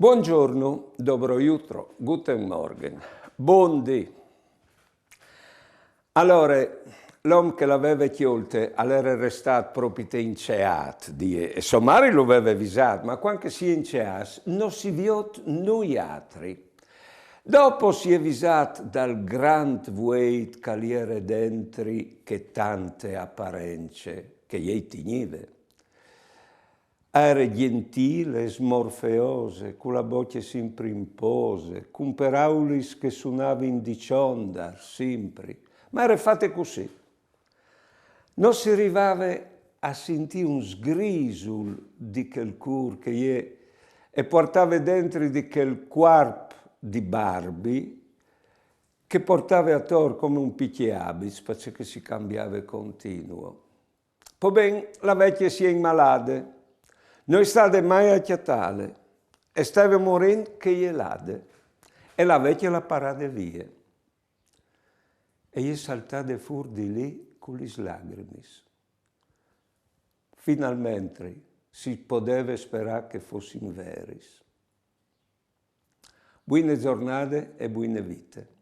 Buongiorno, dobro jutro, guten Morgen, buondì. Allora, l'uomo che l'aveva chielte era restato proprio inceat, e somari lo aveva avvisato, ma quando si inceas non si viot noi altri. Dopo si è avvisato dal grand vuet caliere dentri che tante apparenze che gli tinive. Era gentile, smorfeose, con la voce sempre impose, con paraulis che suonava in dicionda, sempre, ma era fatte così. Non si arrivava a sentire un sgrisul di quel cur che e portava dentro di quel corpo di Barbie che portava attorno come un picchiabis, perché si cambiava continuo. Poi ben, la vecchia si è inmalata. Non è stata mai acchiattale e stava morendo che gliel'ade. E la vecchia la parata via. E gli è saltata fuori di lì con le lacrime. Finalmente si poteva sperare che fossero veris. Buone giornate e buone vite.